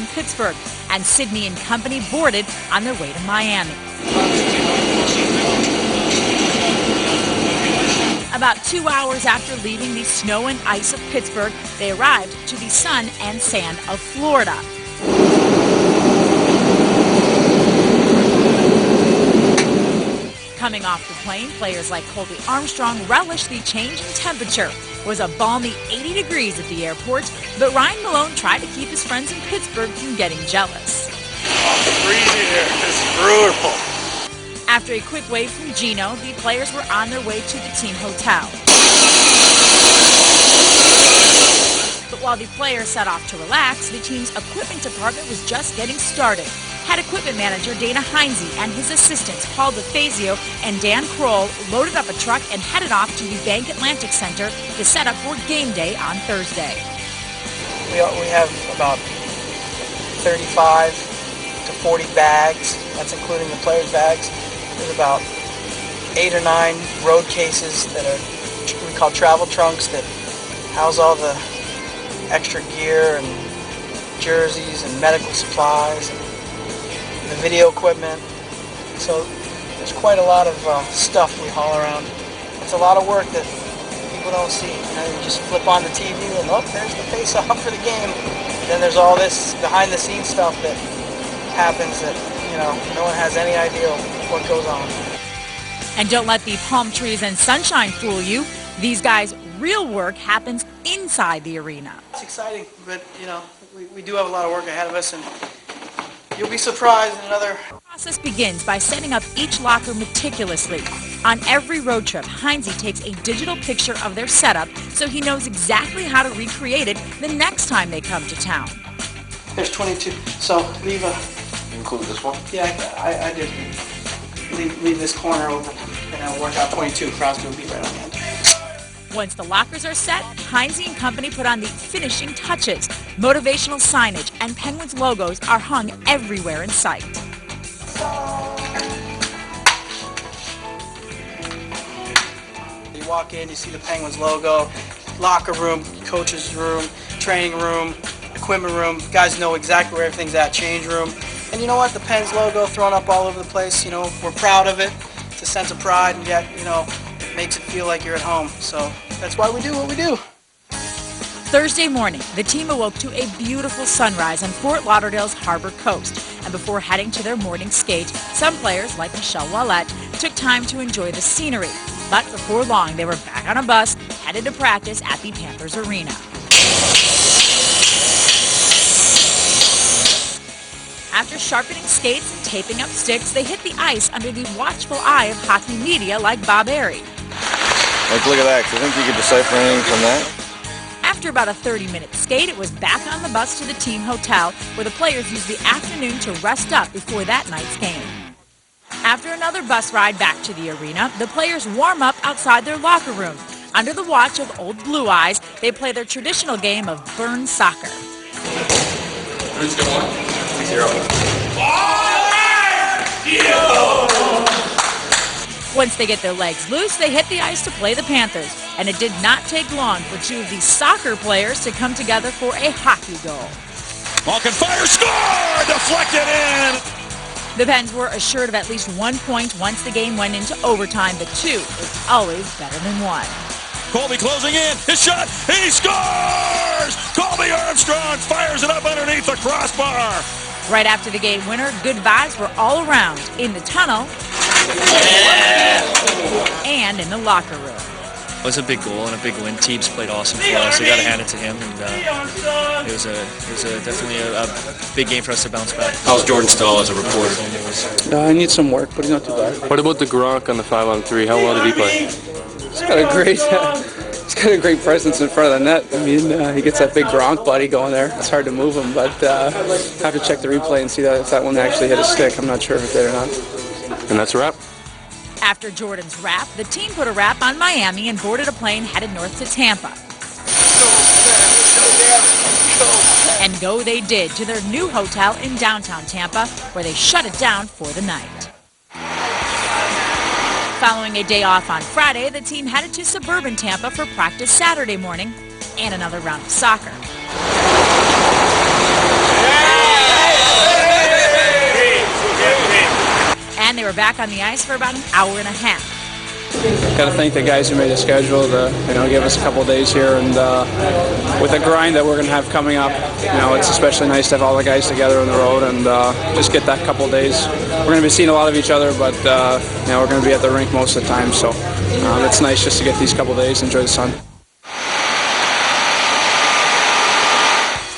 in Pittsburgh, and Sydney and company boarded on their way to Miami. About 2 hours after leaving the snow and ice of Pittsburgh, they arrived to the sun and sand of Florida. Coming off the plane, players like Colby Armstrong relished the change in temperature. It was a balmy 80 degrees at the airport, but Ryan Malone tried to keep his friends in Pittsburgh from getting jealous. It's freezing here. It's brutal. After a quick wave from Gino, the players were on their way to the team hotel. But while the players set off to relax, the team's equipment department was just getting started. Head equipment manager Dana Heinze and his assistants Paul DeFazio and Dan Kroll loaded up a truck and headed off to the Bank Atlantic Center to set up for game day on Thursday. We have about 35 to 40 bags. That's including the players' bags. There's about 8 or 9 road cases that are we call travel trunks that house all the extra gear and jerseys and medical supplies and the video equipment. So there's quite a lot of stuff we haul around. It's a lot of work that people don't see. You just flip on the TV and look, there's the face-off for the game. Then there's all this behind-the-scenes stuff that happens that no one has any idea what goes on. And don't let the palm trees and sunshine fool you. These guys' real work happens inside the arena. It's exciting, but we do have a lot of work ahead of us, and you'll be surprised in another. The process begins by setting up each locker meticulously. On every road trip, Heinze takes a digital picture of their setup so he knows exactly how to recreate it the next time they come to town. There's 22, so leave a... Include this one? Yeah, I did. Leave this corner open, and I'll work out 22. Crosby will be right on the end. Once the lockers are set, Heinze and company put on the finishing touches. Motivational signage and Penguins logos are hung everywhere in sight. You walk in, you see the Penguins logo, locker room, coach's room, training room, equipment room. Guys know exactly where everything's at, change room. And you know what? The Pens logo thrown up all over the place. We're proud of it. It's a sense of pride, and yet, it makes it feel like you're at home. So that's why we do what we do. Thursday morning, the team awoke to a beautiful sunrise on Fort Lauderdale's Harbor Coast. And before heading to their morning skate, some players, like Michelle Ouellette, took time to enjoy the scenery. But before long, they were back on a bus, headed to practice at the Panthers Arena. After sharpening skates and taping up sticks, they hit the ice under the watchful eye of hockey media like Bob Airy. Look at that. Do you think you could decipher anything from that? After about a 30-minute skate, it was back on the bus to the team hotel, where the players used the afternoon to rest up before that night's game. After another bus ride back to the arena, the players warm up outside their locker room. Under the watch of Old Blue Eyes, they play their traditional game of burn soccer. Once they get their legs loose, they hit the ice to play the Panthers. And it did not take long for two of these soccer players to come together for a hockey goal. Malkin fire, score! Deflected in! The Pens were assured of at least 1 point once the game went into overtime, but 2 is always better than 1. Colby closing in, his shot, he scores! Colby Armstrong fires it up underneath the crossbar. Right after the game winner, good vibes were all around, in the tunnel and in the locker room. It was a big goal and a big win. Teams played awesome for us. We got to hand it to him, and it was definitely a big game for us to bounce back. How's Jordan Stahl as a reporter? I need some work, but he's not too bad. What about the Gronk on the 5-on-3? How well did he play? He's got a great presence in front of the net. I mean, he gets that big Gronk body going there. It's hard to move him, but I have to check the replay and see if that one actually hit a stick. I'm not sure if it did or not. And that's a wrap. After Jordan's wrap, the team put a wrap on Miami and boarded a plane headed north to Tampa. And go they did to their new hotel in downtown Tampa, where they shut it down for the night. Following a day off on Friday, the team headed to suburban Tampa for practice Saturday morning and another round of soccer. Yeah! were back on the ice for about an hour and a half. Got to thank the guys who made the schedule to give us a couple of days here, and with the grind that we're going to have coming up, it's especially nice to have all the guys together on the road and just get that couple of days. We're going to be seeing a lot of each other, but we're going to be at the rink most of the time, so it's nice just to get these couple of days, enjoy the sun.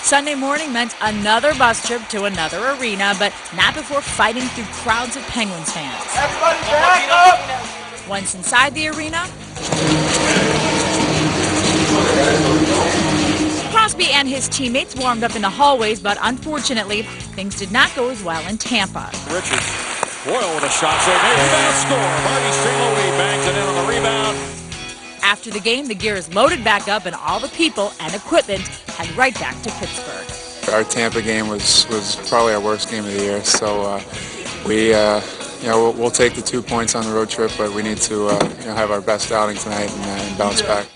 Sunday morning meant another bus trip to another arena, but not before fighting through crowds of Penguins fans. Everybody back up! Once inside the arena, Crosby and his teammates warmed up in the hallways, but unfortunately, things did not go as well in Tampa. Richards, Boyle with a shot save, maybe rebound score. Marty St. Louis bangs it in on the rebound. After the game, the gear is loaded back up, and all the people and equipment head right back to Pittsburgh. Our Tampa game was probably our worst game of the year, so we'll take the 2 points on the road trip, but we need to have our best outing tonight and bounce back.